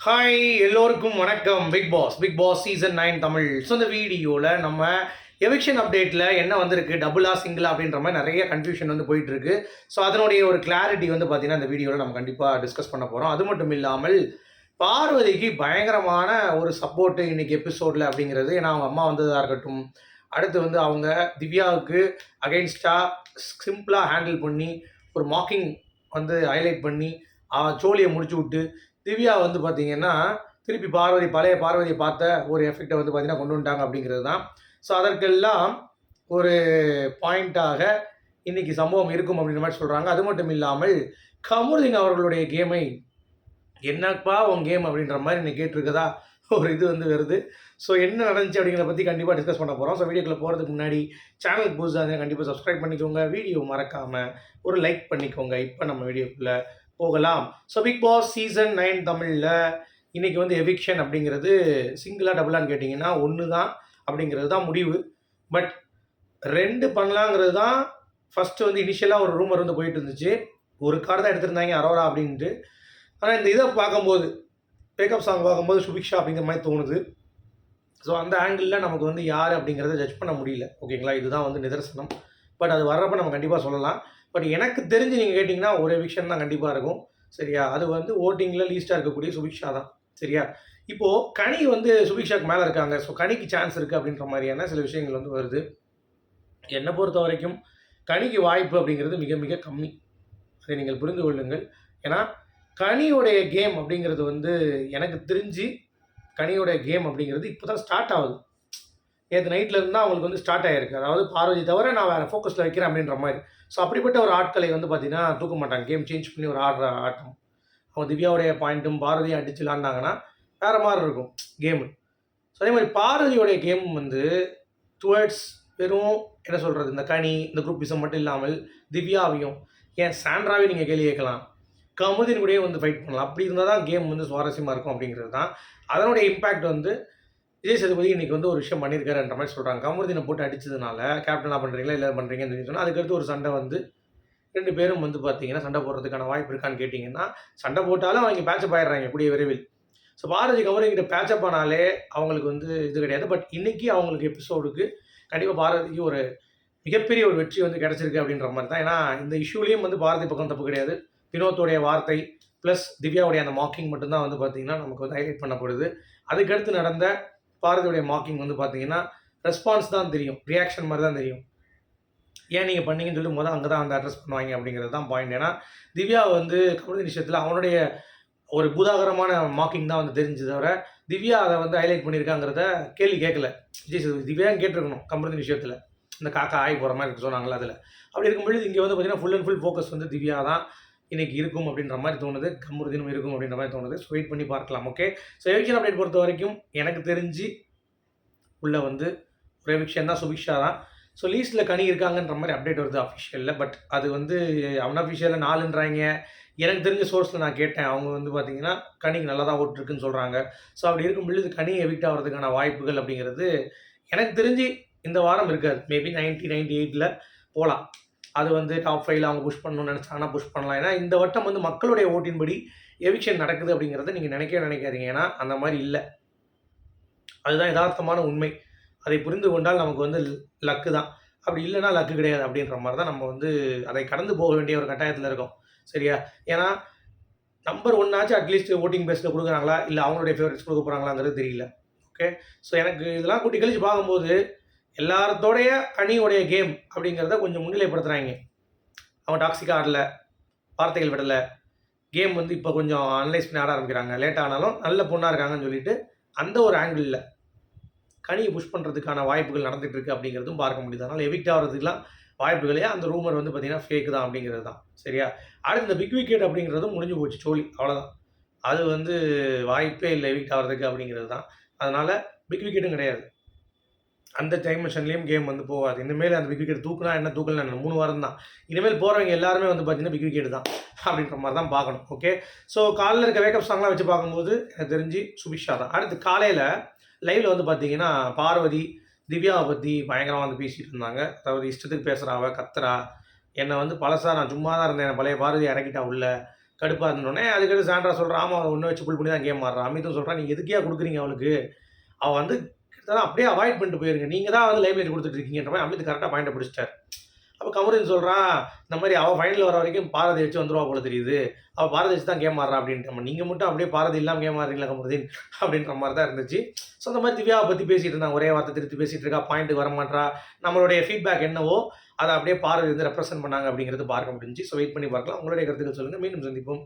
Hi எல்லோருக்கும் வணக்கம். Bigg Boss season 9 Tamil. So இந்த வீடியோவில் நம்ம எவிக்ஷன் அப்டேட்டில் என்ன வந்திருக்கு, டபுளா சிங்கிளா அப்படின்ற மாதிரி நிறைய கன்ஃபியூஷன் வந்து போயிட்டு இருக்கு. ஸோ அதனுடைய ஒரு கிளாரிட்டி வந்து பார்த்தீங்கன்னா இந்த வீடியோவில் நம்ம கண்டிப்பாக டிஸ்கஸ் பண்ண போகிறோம். அது மட்டும் இல்லாமல் பார்வதிக்கு பயங்கரமான ஒரு சப்போர்ட்டு இன்னைக்கு எபிசோடில் அப்படிங்கிறது. ஏன்னா அவங்க அம்மா வந்ததாக இருக்கட்டும், அடுத்து வந்து அவங்க திவ்யாவுக்கு அகெயின்ஸ்டாக சிம்பிளாக ஹேண்டில் பண்ணி ஒரு மாக்கிங் வந்து ஹைலைட் பண்ணி சோழியை முடிச்சு விட்டு திவ்யா வந்து பார்த்தீங்கன்னா திருப்பி பழைய பார்வதியை பார்த்த ஒரு எஃபெக்டை வந்து பார்த்தீங்கன்னா கொண்டு வந்துட்டாங்க அப்படிங்கிறது தான். ஸோ அதற்கெல்லாம் ஒரு பாயிண்ட்டாக இன்னைக்கு சம்பவம் இருக்கும் அப்படின்ற மாதிரி சொல்கிறாங்க. அது மட்டும் இல்லாமல் கமருதீன் அவர்களுடைய கேமை என்னப்பா உன் கேம் அப்படின்ற மாதிரி இன்னைக்கு கேட்டிருக்கதா ஒரு இது வந்து வருது. ஸோ என்ன நடந்துச்சு அப்படிங்கிறத பற்றி கண்டிப்பாக டிஸ்கஸ் பண்ண போகிறோம். ஸோ வீடியோக்குள்ளே போகிறதுக்கு முன்னாடி சேனலுக்கு புதுசாக இருந்தால் கண்டிப்பாக சப்ஸ்கிரைப் பண்ணிக்கோங்க, வீடியோ மறக்காமல் ஒரு லைக் பண்ணிக்கோங்க. இப்போ நம்ம வீடியோக்குள்ளே போகலாம். ஸோ பிக் பாஸ் சீசன் 9 தமிழில் இன்றைக்கி வந்து எவிக்ஷன் அப்படிங்கிறது சிங்கிளாக டபுளான்னு கேட்டிங்கன்னா ஒன்று தான் அப்படிங்கிறது தான் முடிவு. பட் 2 பண்ணலாங்கிறது தான் ஃபஸ்ட்டு வந்து இனிஷியலாக ஒரு ரூமர் வந்து போயிட்டு இருந்துச்சு. ஒரு கார் தான் எடுத்திருந்தாங்க அரோரா அப்படின்ட்டு. ஆனால் இந்த இதை பார்க்கும்போது பேக்கப் சாங் பார்க்கும்போது சுபிக்ஷா அப்படிங்கிற மாதிரி தோணுது. ஸோ அந்த ஆங்கிளில் நமக்கு வந்து யார் அப்படிங்கிறத ஜட்ஜ் பண்ண முடியல. ஓகேங்களா, இதுதான் வந்து நிதர்சனம். பட் அது வர்றப்ப நம்ம கண்டிப்பாக சொல்லலாம். பட் எனக்கு தெரிஞ்சு நீங்கள் கேட்டிங்கன்னா ஒரு எவிக்ஷன் தான் கண்டிப்பாக இருக்கும். சரியா, அது வந்து ஓட்டிங்கில் லீஸ்ட்டாக இருக்கக்கூடிய சுபிக்ஷா தான். சரியா, இப்போது கனி வந்து சுபிக்ஷாக்கு மேலே இருக்காங்க. ஸோ கனிக்கு சான்ஸ் இருக்குது அப்படின்ற மாதிரியான சில விஷயங்கள் வந்து வருது. என்னை பொறுத்த வரைக்கும் கனிக்கு வாய்ப்பு அப்படிங்கிறது மிக மிக கம்மி. அதை நீங்கள் புரிந்து கொள்ளுங்கள். ஏன்னா கனியோடைய கேம் அப்படிங்கிறது வந்து எனக்கு தெரிஞ்சு கனியோடைய கேம் அப்படிங்கிறது இப்போ தான் ஸ்டார்ட் ஆகுது. நேற்று நைட்டில் இருந்தால் அவங்களுக்கு வந்து ஸ்டார்ட் ஆகிருக்கு. அதாவது பார்வதி தவிர நான் வேறு ஃபோக்கஸில் வைக்கிறேன் அப்படின்ற மாதிரி. ஸோ அப்படிப்பட்ட ஒரு ஆட்களை வந்து பார்த்தீங்கன்னா தூக்க மாட்டாங்க. கேம் சேஞ்ச் பண்ணி ஒரு ஆடுற ஆட்டம். அவங்க திவ்யாவுடைய பாயிண்ட்டும் பார்வதியும் அடிச்சு விளாண்டாங்கன்னா வேறு மாதிரி இருக்கும் கேமு. ஸோ அதே மாதிரி பார்வதியோடைய கேம் வந்து டுவர்ட்ஸ் வெறும் என்ன சொல்கிறது, இந்த கனி இந்த குரூப்பிசம் மட்டும் இல்லாமல் திவ்யாவையும் ஏன் சாண்ட்ராவே நீங்கள் கேள்வி கேட்கலாம், கமுதின் கூடயே வந்து ஃபைட் பண்ணலாம். அப்படி இருந்தால் தான் கேம் வந்து சுவாரஸ்யமாக இருக்கும் அப்படிங்கிறது தான். அதனுடைய இம்பேக்ட் வந்து விஜய் சேதுபதி இன்றைக்கி வந்து ஒரு விஷயம் பண்ணியிருக்காருன்ற மாதிரி சொல்கிறாங்க. கமருதீனை போட்டு அடித்ததுனால கேப்டனாக பண்ணுறீங்களா இல்லை பண்ணுறீங்கன்னு சொல்லி சொன்னால் அதுக்கடுத்து ஒரு சண்டை வந்து 2 பேரும் வந்து பார்த்தீங்கன்னா சண்டை போடுறதுக்கான வாய்ப்பு இருக்கான்னு கேட்டிங்கன்னா சண்டை போட்டாலும் அவங்க பேட்சப் ஆயிடுறாங்க கூடிய விரைவில். ஸோ பாரதி கமருதீன்கிட்ட பேட்சப் ஆனாலே அவங்களுக்கு வந்து இது கிடையாது. பட் இன்றைக்கி அவங்களுக்கு எபிசோடுக்கு கண்டிப்பாக பாரதிக்கு ஒரு மிகப்பெரிய ஒரு வெற்றி வந்து கிடச்சிருக்கு அப்படின்ற மாதிரி தான். ஏன்னா இந்த இஷ்யூலேயும் வந்து பாரதி பக்கம் தப்பு கிடையாது. வினோத்தோடைய வார்த்தை ப்ளஸ் திவ்யாவுடைய அந்த மாக்கிங் மட்டும்தான் வந்து பார்த்திங்கன்னா நமக்கு வந்து ஹைலைட் பண்ணப்படுது. அதுக்கடுத்து நடந்த பாரதியுடைய மாக்கிங் வந்து பார்த்தீங்கன்னா ரெஸ்பான்ஸ் தான் தெரியும், ரியாக்ஷன் மாதிரி தான் தெரியும். ஏன் நீங்கள் பண்ணீங்கன்னு சொல்லிட்டு அங்கே தான் வந்து அட்ரஸ் பண்ணுவாங்க அப்படிங்கிறது தான் பாயிண்ட். ஏன்னா திவ்யா வந்து கமருதீன் விஷயத்தில் அவனுடைய ஒரு பூதாகரமான மாக்கிங் தான் வந்து தெரிஞ்சு தவிர திவ்யா அதை வந்து ஹைலைட் பண்ணியிருக்காங்கிறத கேள்வி கேட்கல விஜய் சேதுபதி. திவ்யான்னு கேட்டிருக்கணும் கமருதீன் விஷயத்தில், இந்த காக்கா ஆகி போகிற மாதிரி இருக்கு சொன்னாங்களா அதில். அப்படி இருக்கும்பொழுது இங்கே வந்து பார்த்தீங்கன்னா ஃபுல் அண்ட் ஃபுல் ஃபோக்கஸ் வந்து திவ்யா தான் இன்றைக்கி இருக்கும் அப்படின்ற மாதிரி தோணுது. கமருதீனும் இருக்கும் அப்படின்ற மாதிரி தோணுது. ஸோ வெயிட் பண்ணி பார்க்கலாம். ஓகே, ஸோ எவிக்ஷன் அப்டேட் பொறுத்த வரைக்கும் எனக்கு தெரிஞ்சு உள்ளே வந்து ஒரு எவிக்ஷன் தான் சுபிக்ஷா தான். ஸோ லீஸ்ட்டில் கனி இருக்காங்கன்ற மாதிரி அப்டேட் வருது அஃபிஷியலில். பட் அது வந்து அன்அஃபிஷியலில் 4ன்றாங்க. எனக்கு தெரிஞ்ச சோர்ஸில் நான் கேட்டேன், அவங்க வந்து பார்த்தீங்கன்னா கனிக்கு நல்லா தான் ஓட்டுருக்குன்னு சொல்கிறாங்க. ஸோ அப்படி இருக்கும் பொழுது கனி எவிக்ட் ஆகிறதுக்கான வாய்ப்புகள் அப்படிங்கிறது எனக்கு தெரிஞ்சு இந்த வாரம் இருக்காது. மேபி 98ல் போகலாம். அது வந்து டாப் 5ல் அவங்க புஷ் பண்ணணும்னு நினச்சாங்கன்னா புஷ் பண்ணலாம். ஏன்னா இந்த வட்டம் வந்து மக்களுடைய ஓட்டின்படி எவிக்ஷன் நடக்குது அப்படிங்கிறத நீங்கள் நினைக்காதீங்க. ஏன்னா அந்த மாதிரி இல்லை. அதுதான் யதார்த்தமான உண்மை. அதை புரிந்து கொண்டால் நமக்கு வந்து லக்கு தான். அப்படி இல்லைனா லக்கு கிடையாது அப்படின்ற மாதிரி தான் நம்ம வந்து அதை கடந்து போக வேண்டிய ஒரு கட்டாயத்தில் இருக்கோம். சரியா, ஏன்னா நம்பர் 1 ஆச்சு அட்லீஸ்ட் ஓட்டிங் பேஸில் கொடுக்குறாங்களா இல்லை அவங்களுடைய ஃபேவரட்ஸ் கொடுக்க போகிறாங்களாங்கிறது தெரியல. ஓகே, ஸோ எனக்கு இதெல்லாம் கூட்டி கழிச்சு பார்க்கும்போது எல்லாத்தோடைய கனியோடைய கேம் அப்படிங்கிறத கொஞ்சம் முன்னிலைப்படுத்துகிறாங்க. அவங்க டாக்ஸிக்காக ஆடலை, வார்த்தைகள் விடலை, கேம் வந்து இப்போ கொஞ்சம் அனலைஸ் பண்ணி ஆட ஆரம்பிக்கிறாங்க. லேட் ஆனாலும் நல்ல பொண்ணாக இருக்காங்கன்னு சொல்லிட்டு அந்த ஒரு ஆங்கிளில் கனியை புஷ் பண்ணுறதுக்கான வாய்ப்புகள் நடந்துகிட்டு இருக்குது அப்படிங்கிறதும் பார்க்க முடியுது. அதனால் எவிக்ட் ஆகிறதுக்குலாம் வாய்ப்புகளே அந்த ரூமர் வந்து பார்த்திங்கன்னா ஃபேக் தான் அப்படிங்கிறது தான். சரியா, அடுத்து இந்த பிக் விக்கெட் அப்படிங்கிறதும் முடிஞ்சு போச்சு, சோழி அவ்வளோதான். அது வந்து வாய்ப்பே இல்லை எவிக்ட் ஆகிறதுக்கு அப்படிங்கிறது தான். அதனால் பிக் விக்கெட்டும் கிடையாது. அந்த டைமென்ஷன்லேயும் கேம் வந்து போகாது. இனிமேல் அந்த பிக் விக்கெட் தூக்குனா என்ன, தூக்கலாம் என்ன, 3 வாரம் தான். இனிமேல் போகிறவங்க எல்லாருமே வந்து பார்த்திங்கன்னா பிக் விக்கெட் தான் அப்படின்ற மாதிரி தான் பார்க்கணும். ஓகே, ஸோ காலையில் இருக்க வேக்கப் சாங்லாம் வச்சு பார்க்கும்போது எனக்கு தெரிஞ்சு சுபிக்ஷா தான். அடுத்து காலையில் லைவில் வந்து பார்த்தீங்கன்னா பார்வதி திவ்யாவை பற்றி பயங்கரமாக வந்து பேசிகிட்டு இருந்தாங்க. அதாவது இஷ்டத்துக்கு பேசுகிறா, அவள் கத்துறா, என்னை வந்து பழசா நான் சும்மா தான் இருந்தேன், பழைய பார்வதி இறக்கிட்டா உள்ள, கடுப்பாக இருந்தோடனே அதுக்கடுத்து சாண்ட்ரா சொல்கிறா, ஆமாம் அவன் ஒன்று வச்சு புல் பண்ணி தான் கேம் ஆடுறான். அமித்தும் சொல்கிறான், நீங்கள் எதுக்கே கொடுக்குறீங்க அவளுக்கு, அவள் வந்து அப்படியே அவாய்ட் பண்ணிட்டு போயிருங்க, நீங்கள் தான் வந்து லைம்லைட் கொடுத்துட்டு இருக்கீங்கன்ற மாதிரி அமித் கரெக்டாக பாயிண்டை பிடிச்சிட்டார். அப்போ கமருதீன் சொல்கிறான், இந்த மாதிரி அவள் ஃபைனல் வர வரைக்கும் பாரதி வச்சு வந்துருவா போல தெரியுது, அவள் பாரதி வச்சு தான் கேம் ஆடுறா அப்படின்ட்டு. நீங்கள் மட்டும் அப்படியே பாரதி இல்லாமல் கேம் ஆடுறீங்களா கமருதீன் அப்படின்ற மாதிரி தான் இருந்துச்சு. ஸோ அந்த மாதிரி திவ்யாவை பற்றி பேசிகிட்டு இருந்தாங்க, ஒரே வார்த்தை திருப்பி பேசிகிட்டு இருக்கா, பாயிண்ட்டுக்கு வர மாட்டா. நம்மளுடைய ஃபீட்பேக் என்னவோ அதை அப்படியே பாரதி வந்து ரெப்ரசென்ட் பண்ணாங்க அப்படிங்கிறது பார்க்க முடிஞ்சு. ஸோ வெயிட் பண்ணி பார்க்கலாம். உங்களுடைய கருத்துக்கள் சொல்லுங்கள். மீண்டும் சந்திப்போம்.